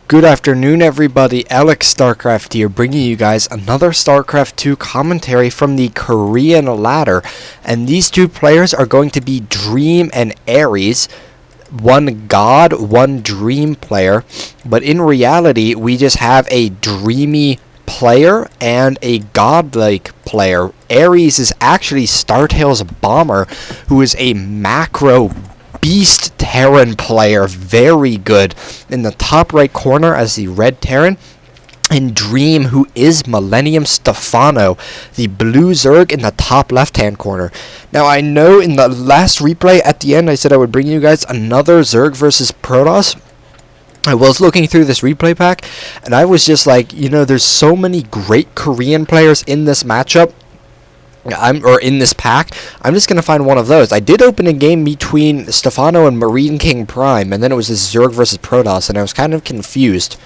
Good afternoon, everybody. Alex StarCraft here, bringing you guys another StarCraft 2 commentary from the Korean ladder. And these two players are going to be Dream and Ares. One God, one Dream player. But in reality, we just have a dreamy player and a godlike player. Ares is actually ST.Bomber, who is a macro beast Terran player, very good in the top right corner as the red Terran, and Dream, who is Millennium Stephano, the blue Zerg, in the top left hand corner. Now I know in the last replay at the end I said I would bring you guys another Zerg versus Protoss. I was looking through this replay pack and I was just like, you know, there's so many great Korean players in this matchup. In this pack, I'm just going to find one of those. I did open a game between Stephano and Marine King Prime, and then it was this Zerg versus Protoss, and I was kind of confused.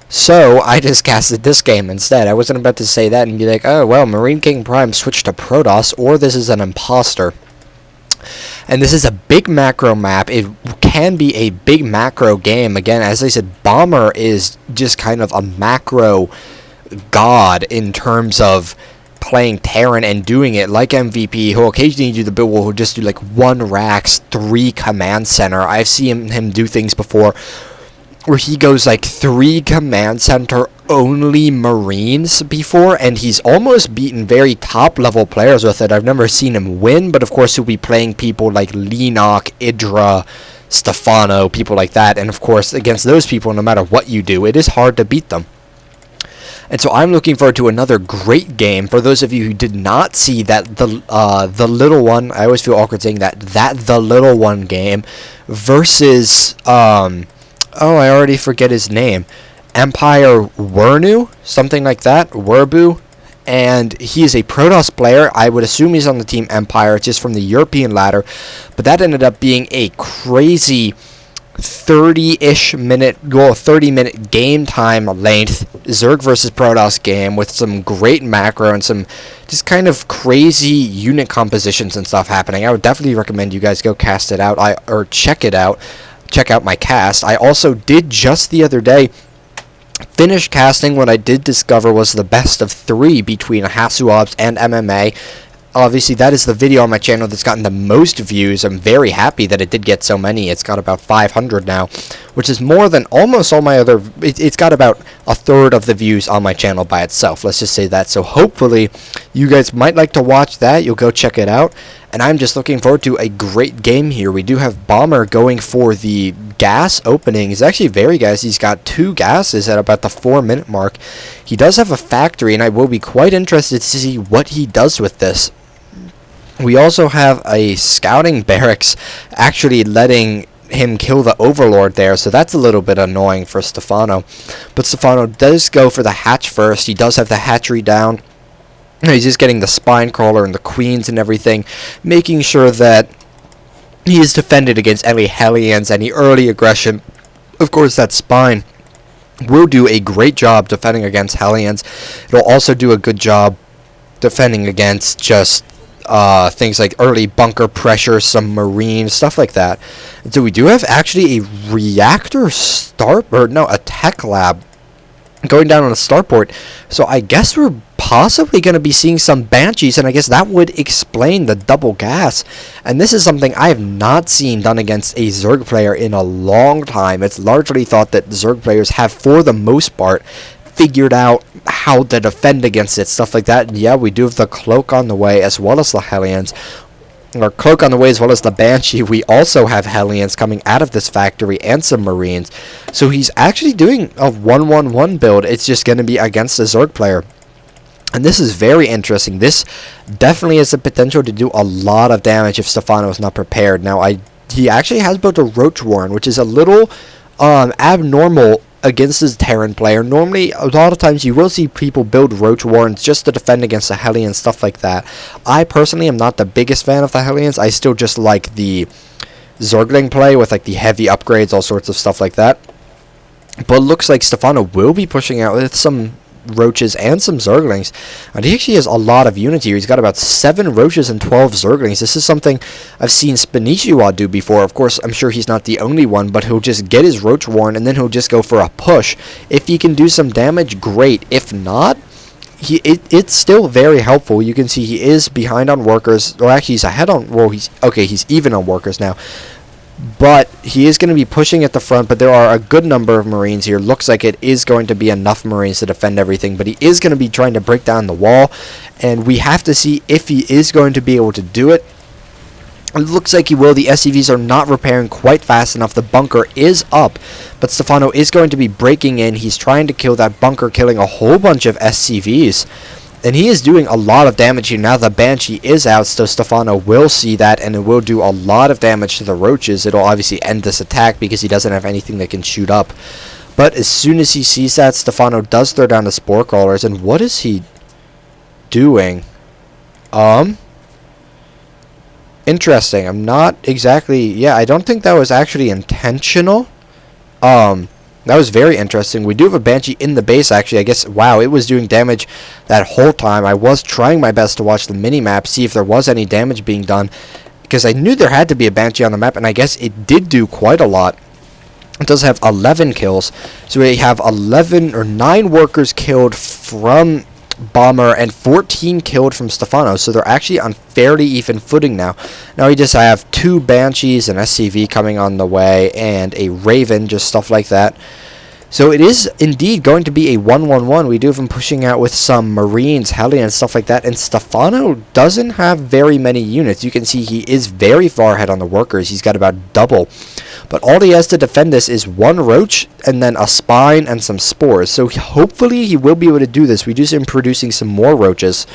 So, I just casted this game instead. I wasn't about to say that and be like, oh, well, Marine King Prime switched to Protoss, or this is an imposter. And this is a big macro map. It can be a big macro game. Again, as I said, Bomber is just kind of a macro god in terms of playing Terran and doing it like MVP. He'll occasionally do the build where he'll just do like 1 Rax, 3 command center. I've seen him do things before where he goes like 3 command center only Marines before, and he's almost beaten very top level players with it. I've never seen him win, but of course he'll be playing people like Lenok, Idra, Stephano, people like that, and of course against those people, no matter what you do, it is hard to beat them. And so I'm looking forward to another great game. For those of you who did not see that the little one, I always feel awkward saying that the little one game versus I already forget his name, Empire Wernu, something like that, Werbu, and he is a Protoss player. I would assume he's on the team Empire, just from the European ladder, but that ended up being a crazy 30-ish minute, 30-minute game time length Zerg versus Protoss game with some great macro and some just kind of crazy unit compositions and stuff happening. I would definitely recommend you guys go cast it out, or check it out. Check out my cast. I also did just the other day finish casting what I did discover was the best of 3 between Hasuobs and MMA. Obviously, that is the video on my channel that's gotten the most views. I'm very happy that it did get so many. It's got about 500 now, which is more than almost all my other... It's got about a third of the views on my channel by itself. Let's just say that. So hopefully, you guys might like to watch that. You'll go check it out. And I'm just looking forward to a great game here. We do have Bomber going for the gas opening. He's actually very gas. He's got 2 gases at about the 4-minute mark. He does have a factory, and I will be quite interested to see what he does with this. We also have a scouting barracks actually letting him kill the Overlord there, so that's a little bit annoying for Stephano. But Stephano does go for the hatch first. He does have the hatchery down. He's just getting the spine crawler and the queens and everything, making sure that he is defended against any Hellions, any early aggression. Of course, that spine will do a great job defending against Hellions. It'll also do a good job defending against just things like early bunker pressure, some marine, stuff like that. And so we do have actually a reactor a tech lab going down on the starport. So I guess we're possibly going to be seeing some Banshees, and I guess that would explain the double gas. And this is something I have not seen done against a Zerg player in a long time. It's largely thought that Zerg players have, for the most part, figured out how to defend against it, stuff like that. And yeah, we do have the Cloak on the way, as well as the Hellions. Or Cloak on the way, as well as the Banshee. We also have Hellions coming out of this factory, and some Marines. So he's actually doing a 1-1-1 build. It's just going to be against a Zerg player. And this is very interesting. This definitely has the potential to do a lot of damage if Stephano is not prepared. Now, he actually has built a Roach Warren, which is a little abnormal against his Terran player. Normally, a lot of times you will see people build Roach Warrens just to defend against the Hellions, stuff like that. I personally am not the biggest fan of the Hellions. I still just like the Zergling play with like the heavy upgrades, all sorts of stuff like that. But it looks like Stephano will be pushing out with some roaches and some zerglings. And he actually has a lot of units here. He's got about 7 roaches and 12 zerglings. This is something I've seen Spanichiwa do before. Of course, I'm sure he's not the only one, but he'll just get his roach warren and then he'll just go for a push. If he can do some damage, great. If not, it's still very helpful. You can see he is behind on workers, or actually he's ahead on, well, he's even on workers now. But he is going to be pushing at the front, but there are a good number of Marines here. Looks like it is going to be enough Marines to defend everything, but he is going to be trying to break down the wall, and we have to see if he is going to be able to do it. It looks like he will. The SCVs are not repairing quite fast enough. The bunker is up, but Stephano is going to be breaking in. He's trying to kill that bunker, killing a whole bunch of SCVs. And he is doing a lot of damage here. Now the Banshee is out, so Stephano will see that, and it will do a lot of damage to the roaches. It'll obviously end this attack because he doesn't have anything that can shoot up. But as soon as he sees that, Stephano does throw down the spore crawlers. And what is he doing? Interesting. I'm not exactly... Yeah, I don't think that was actually intentional. That was very interesting. We do have a Banshee in the base, actually. I guess, wow, it was doing damage that whole time. I was trying my best to watch the mini-map, see if there was any damage being done, because I knew there had to be a Banshee on the map, and I guess it did do quite a lot. It does have 11 kills. So we have 9 workers killed from Bomber and 14 killed from Stephano, so they're actually on fairly even footing now. Now we just have 2 Banshees, an SCV coming on the way, and a Raven, just stuff like that. So it is indeed going to be a 1-1-1. We do have him pushing out with some Marines, Hellions, stuff like that, and Stephano doesn't have very many units. You can see he is very far ahead on the workers. He's got about double. But all he has to defend this is 1 roach and then a spine and some spores. So hopefully he will be able to do this. We do see him producing some more roaches.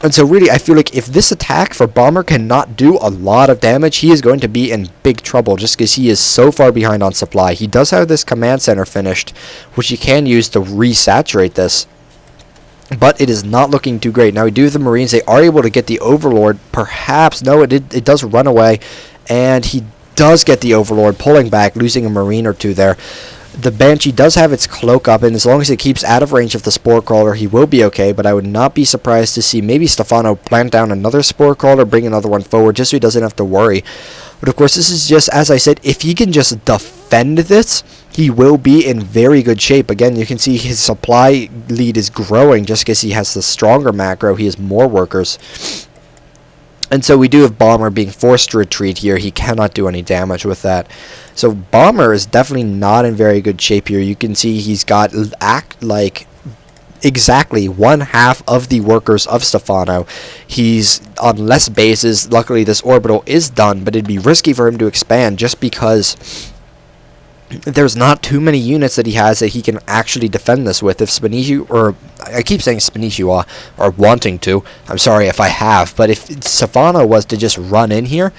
And so really, I feel like if this attack for Bomber cannot do a lot of damage, he is going to be in big trouble just because he is so far behind on supply. He does have this command center finished, which he can use to resaturate this. But it is not looking too great. Now we do have the Marines. They are able to get the Overlord. Perhaps, no, it does run away. And he does get the Overlord, pulling back, losing a Marine or 2 there. The Banshee does have its cloak up, and as long as it keeps out of range of the Spore Crawler, he will be okay, but I would not be surprised to see maybe Stephano plant down another Spore Crawler, bring another one forward, just so he doesn't have to worry. But of course, this is just, as I said, if he can just defend this, he will be in very good shape. Again, you can see his supply lead is growing just because he has the stronger macro. He has more workers. And so we do have Bomber being forced to retreat here. He cannot do any damage with that. So Bomber is definitely not in very good shape here. You can see he's got exactly 1/2 of the workers of Stephano. He's on less bases. Luckily, this orbital is done, but it'd be risky for him to expand just because there's not too many units that he has that he can actually defend this with. If Spanichi, or I keep saying Spanichiwa, or wanting to, I'm sorry if I have, but if Stephano was to just run in here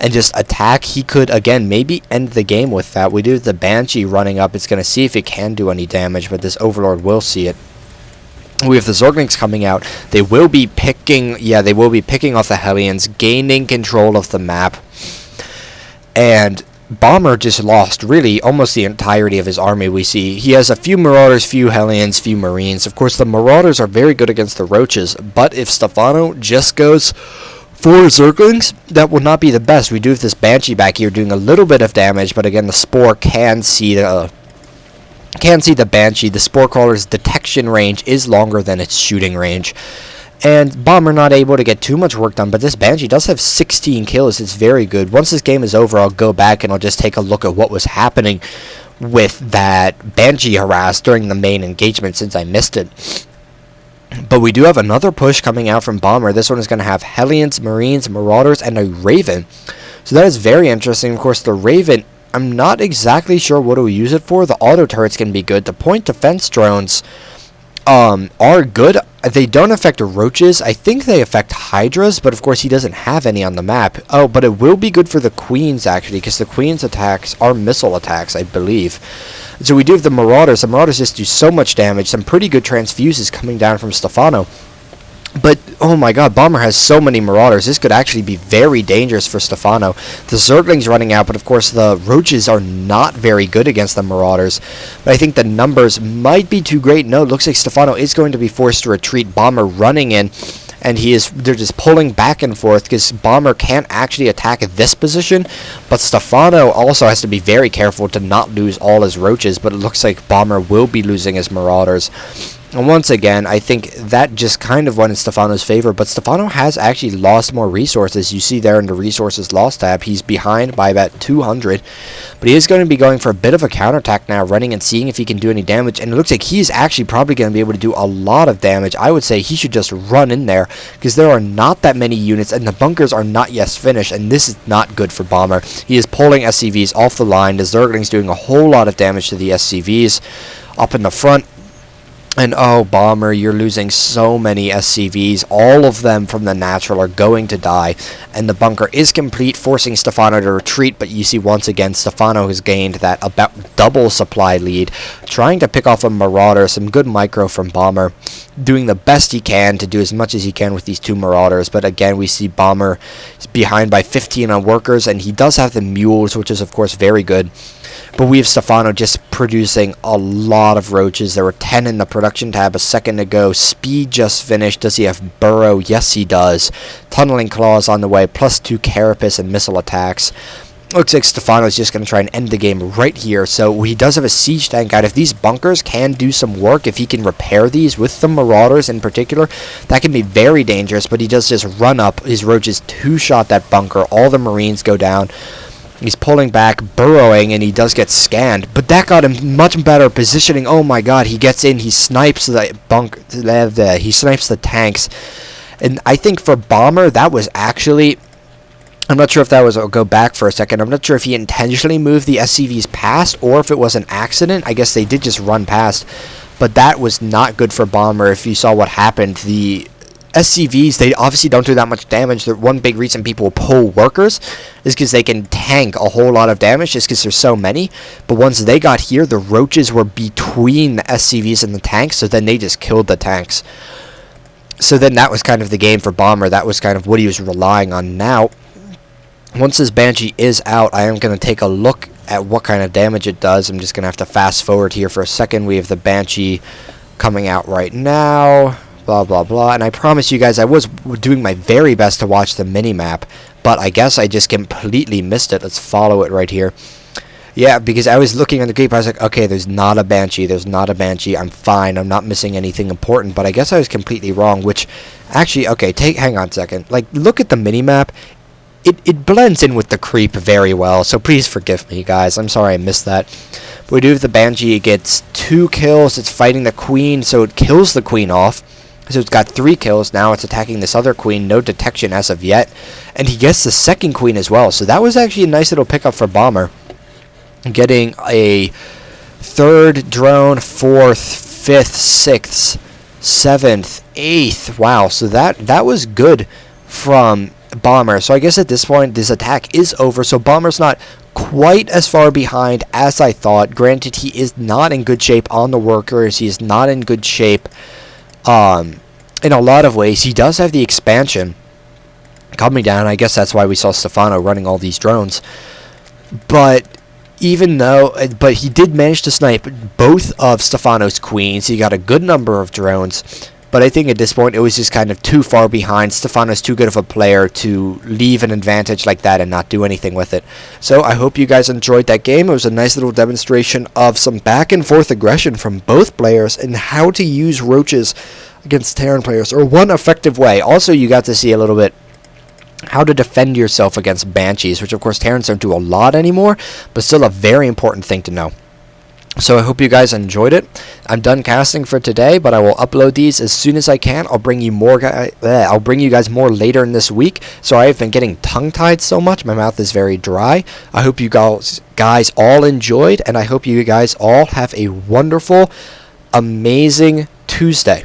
and just attack, he could, again, maybe end the game with that. We do have the Banshee running up. It's going to see if it can do any damage, but this Overlord will see it. We have the Zerglings coming out. They will be picking, they will be picking off the Hellions, gaining control of the map. And Bomber just lost really almost the entirety of his army. We see he has a few Marauders, few Hellions, few Marines. Of course, the Marauders are very good against the Roaches, but if Stephano just goes for Zerglings, that will not be the best. We do have this Banshee back here doing a little bit of damage, but again, the Spore can see the Banshee. The Spore Crawler's detection range is longer than its shooting range. And Bomber not able to get too much work done, but this Banshee does have 16 kills. It's very good. Once this game is over, I'll go back and I'll just take a look at what was happening with that Banshee harass during the main engagement since I missed it. But we do have another push coming out from Bomber. This one is going to have Hellions, Marines, Marauders, and a Raven. So that is very interesting. Of course, the Raven, I'm not exactly sure what we'll use it for. The auto turrets can be good. The point defense drones are good. They don't affect roaches. I think they affect hydras, but of course he doesn't have any on the map. Oh, but it will be good for the queens, actually, because the queens' attacks are missile attacks, I believe. So we do have the Marauders. The Marauders just do so much damage. Some pretty good transfuses coming down from Stephano. But, oh my god, Bomber has so many Marauders. This could actually be very dangerous for Stephano. The Zergling's running out, but of course the Roaches are not very good against the Marauders. But I think the numbers might be too great. No, it looks like Stephano is going to be forced to retreat. Bomber running in, and they're just pulling back and forth because Bomber can't actually attack this position. But Stephano also has to be very careful to not lose all his Roaches, but it looks like Bomber will be losing his Marauders. And once again, I think that just kind of went in Stephano's favor, but Stephano has actually lost more resources. You see there in the resources lost tab, he's behind by about 200, but he is going to be going for a bit of a counterattack now, running and seeing if he can do any damage, and it looks like he's actually probably going to be able to do a lot of damage. I would say he should just run in there, because there are not that many units, and the bunkers are not yet finished, and this is not good for Bomber. He is pulling SCVs off the line. The Zergling's doing a whole lot of damage to the SCVs up in the front. And oh, Bomber, you're losing so many SCVs. All of them from the natural are going to die. And the bunker is complete, forcing Stephano to retreat. But you see, once again, Stephano has gained that about double supply lead. Trying to pick off a Marauder. Some good micro from Bomber. Doing the best he can to do as much as he can with these two Marauders. But again, we see Bomber is behind by 15 on workers. And he does have the mules, which is, of course, very good. But we have Stephano just producing a lot of Roaches. There were 10 in the production tab a second ago. Speed just finished. Does he have Burrow? Yes, he does. Tunneling Claws on the way, plus 2 Carapace and missile attacks. Looks like Stephano's just going to try and end the game right here. So he does have a siege tank out. If these bunkers can do some work, if he can repair these with the Marauders in particular, that can be very dangerous. But he does just run up. His Roaches two-shot that bunker. All the Marines go down. He's pulling back, burrowing, and he does get scanned. But that got him much better positioning. Oh my god, he gets in, he snipes the he snipes the tanks. And I think for Bomber, that was actually... I'm not sure if that was... I'll go back for a second. I'm not sure if he intentionally moved the SCVs past or if it was an accident. I guess they did just run past. But that was not good for Bomber. If you saw what happened, the SCVs, they obviously don't do that much damage. The one big reason people pull workers is because they can tank a whole lot of damage just because there's so many. But once they got here, the Roaches were between the SCVs and the tanks, so then they just killed the tanks. So then that was kind of the game for Bomber. That was kind of what he was relying on. Now, once this Banshee is out, I am going to take a look at what kind of damage it does. I'm just going to have to fast forward here for a second. We have the Banshee coming out right now. Blah, blah, blah. And I promise you guys, I was doing my very best to watch the mini-map, but I guess I just completely missed it. Let's follow it right here. Yeah, because I was looking on the creep, I was like, okay, there's not a Banshee, there's not a Banshee, I'm fine, I'm not missing anything important, but I guess I was completely wrong, which, actually, okay, hang on a second. Like, look at the mini-map. It blends in with the creep very well, so please forgive me, guys. I'm sorry I missed that. But we do have the Banshee. It gets 2 kills. It's fighting the Queen, so it kills the Queen off. So it's got 3 kills. Now it's attacking this other Queen. No detection as of yet. And he gets the second Queen as well. So that was actually a nice little pickup for Bomber. Getting a 3rd drone, 4th, 5th, 6th, 7th, 8th. Wow, so that was good from Bomber. So I guess at this point this attack is over. So Bomber's not quite as far behind as I thought. Granted, he is not in good shape on the workers. He is not in good shape in a lot of ways. He does have the expansion coming down. I guess that's why we saw Stephano running all these drones. But but he did manage to snipe both of Stephano's Queens. He got a good number of drones. But I think at this point it was just kind of too far behind. Stephano's too good of a player to leave an advantage like that and not do anything with it. So I hope you guys enjoyed that game. It was a nice little demonstration of some back and forth aggression from both players and how to use Roaches against Terran players, or one effective way. Also, you got to see a little bit how to defend yourself against Banshees, which of course Terrans don't do a lot anymore, but still a very important thing to know. So I hope you guys enjoyed it. I'm done casting for today, but I will upload these as soon as I can. I'll bring you more. I'll bring you guys more later in this week. So I've been getting tongue-tied so much. My mouth is very dry. I hope you guys all enjoyed, and I hope you guys all have a wonderful, amazing Tuesday.